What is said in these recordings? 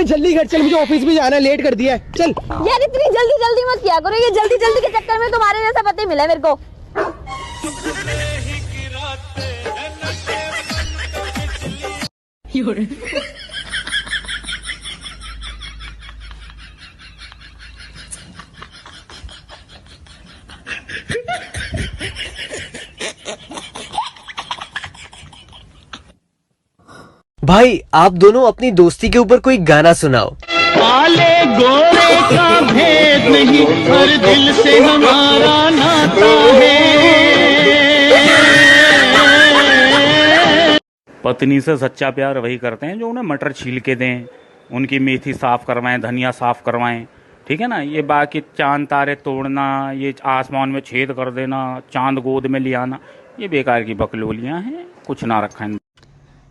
अरे जल्दी घर चल, मुझे ऑफिस भी जाना है, लेट कर दिया है, चल। यार इतनी जल्दी जल्दी मत किया करो, ये जल्दी जल्दी के चक्कर में तुम्हारे जैसा पति मिला मेरे को। भाई आप दोनों अपनी दोस्ती के ऊपर कोई गाना सुनाओ। काले गोरे का भेद नहीं, हर दिल से हमारा नाता है। पत्नी से सच्चा प्यार वही करते हैं जो उन्हें मटर छील के दें, उनकी मेथी साफ करवाएं, धनिया साफ करवाएं, ठीक है ना। ये बाकी चांद तारे तोड़ना, ये आसमान में छेद कर देना, चांद गोद में ले आना, ये बेकार की बकलोलियां हैं, कुछ ना रखा है।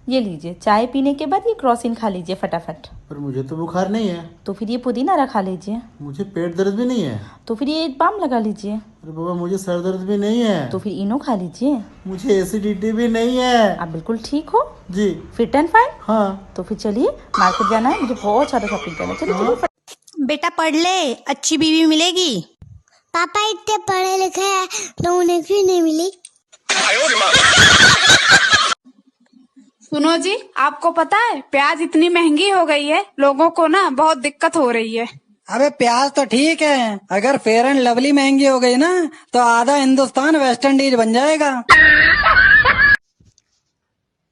ये लीजिए, चाय पीने के बाद ये क्रॉसिन खा लीजिए फटाफट। पर मुझे तो बुखार नहीं है। तो फिर ये पुदीना रखा लीजिए। मुझे पेट दर्द भी नहीं है। तो फिर ये बाम लगा लीजिए। अरे बाबा मुझे सर दर्द भी नहीं है। तो फिर इनो खा लीजिए। मुझे एसिडिटी भी नहीं है। आप बिल्कुल ठीक हो जी, फिट एंड फाइन। हाँ। तो फिर चलिए मार्केट जाना है, मुझे बहुत सारा शॉपिंग करना है। चलिए बेटा पढ़ ले, अच्छी बीवी मिलेगी। पापा इतने पढ़े लिखे हैं तो उन्हें क्यों नहीं मिली? सुनो जी, आपको पता है प्याज इतनी महंगी हो गई है, लोगों को ना बहुत दिक्कत हो रही है। अबे प्याज तो ठीक है, अगर फेयर एंड लवली महंगी हो गई ना तो आधा हिंदुस्तान वेस्ट इंडीज बन जाएगा।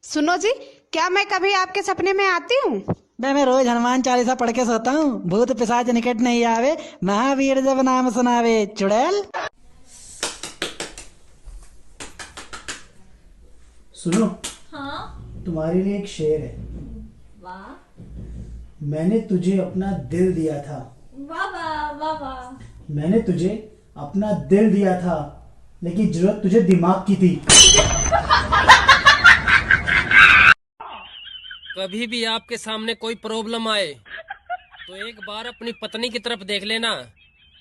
सुनो जी, क्या मैं कभी आपके सपने में आती हूँ? मैं रोज हनुमान चालीसा पढ़ के सोता हूँ। भूत पिशाच निकट नहीं आवे, महावीर जब नाम सुनावे। चुड़ैल सुनो। हाँ? तुम्हारे लिए एक शेर है। वाह। मैंने तुझे अपना दिल दिया था। वाह वाह वाह वाह। मैंने तुझे अपना दिल दिया था, लेकिन जरूरत तुझे दिमाग की थी। कभी भी आपके सामने कोई प्रॉब्लम आए तो एक बार अपनी पत्नी की तरफ देख लेना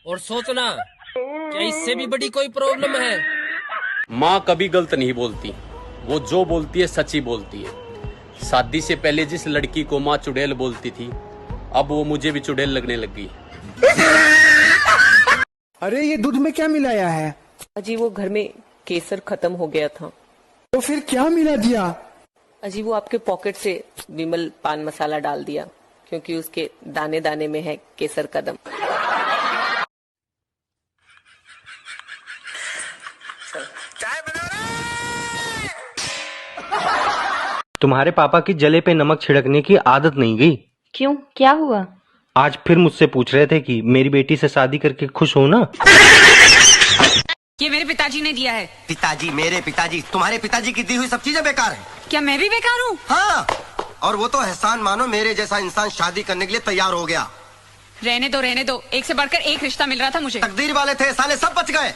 और सोचना क्या इससे भी बड़ी कोई प्रॉब्लम है। माँ कभी गलत नहीं बोलती, वो जो बोलती है सच्ची बोलती है। शादी से पहले जिस लड़की को माँ चुड़ैल बोलती थी, अब वो मुझे भी चुड़ैल लगने लग गई। अरे ये दूध में क्या मिलाया है? अजी वो घर में केसर खत्म हो गया था। तो फिर क्या मिला दिया? अजी वो आपके पॉकेट से विमल पान मसाला डाल दिया, क्योंकि उसके दाने दाने में है केसर कदम। तुम्हारे पापा की जले पे नमक छिड़कने की आदत नहीं गई। क्यों, क्या हुआ? आज फिर मुझसे पूछ रहे थे कि मेरी बेटी से शादी करके खुश हो ना। ये मेरे पिताजी ने दिया है। पिताजी? मेरे पिताजी? तुम्हारे पिताजी की दी हुई सब चीजें बेकार हैं। क्या मैं भी बेकार हूँ? हाँ, और वो तो एहसान मानो मेरे जैसा इंसान शादी करने के लिए तैयार हो गया। रहने दो, एक से बढ़कर एक रिश्ता मिल रहा था मुझे। तकदीर वाले थे, साले सब बच गए।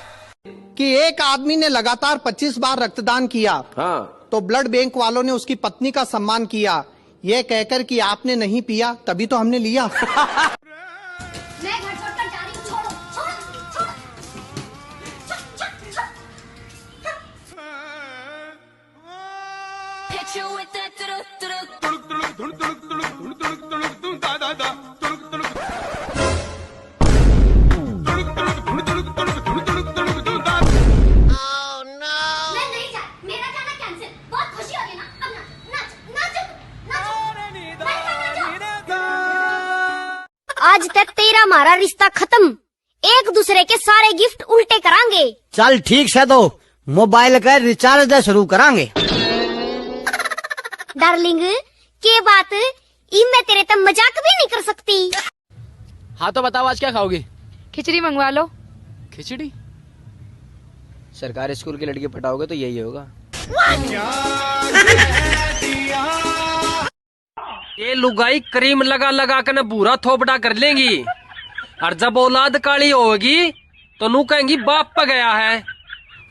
कि एक आदमी ने लगातार 25 बार रक्तदान किया। हाँ। तो ब्लड बैंक वालों ने उसकी पत्नी का सम्मान किया, ये कहकर कि आपने नहीं पिया तभी तो हमने लिया। मैं घर छोड़कर जा रही हूँ, छोड़ो छोड़ो आज तक तेरा हमारा रिश्ता खत्म, एक दूसरे के सारे गिफ्ट उल्टे करांगे। चल ठीक है, तो मोबाइल का रिचार्ज शुरू करांगे। डार्लिंग के बात मैं तेरे तक मजाक भी नहीं कर सकती। हाँ तो बताओ आज क्या खाओगे? खिचड़ी मंगवा लो। खिचड़ी? सरकारी स्कूल की लड़की पटाओगे तो यही होगा। ये लुगाई क्रीम लगा लगा कर न पूरा थोपड़ा कर लेंगी, और जब औलाद काली होगी तो नू कहेंगी बाप पे गया है।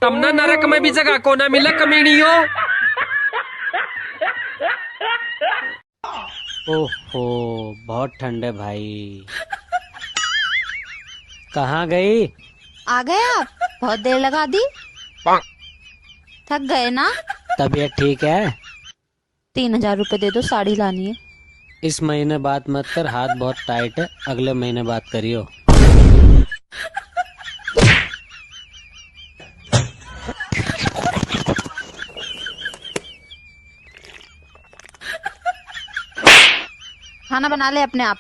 तब ना नरक में भी जगह को ना मिले कमीनियों। ओहो बहुत ठंड है भाई। कहाँ गई? आ गए आप? बहुत देर लगा दी। थक गए ना? तबीयत ठीक है? 3000 रुपए दे दो, साड़ी लानी है। इस महीने बात मत कर, हाथ बहुत टाइट है, अगले महीने बात करियो। खाना बना ले अपने आप।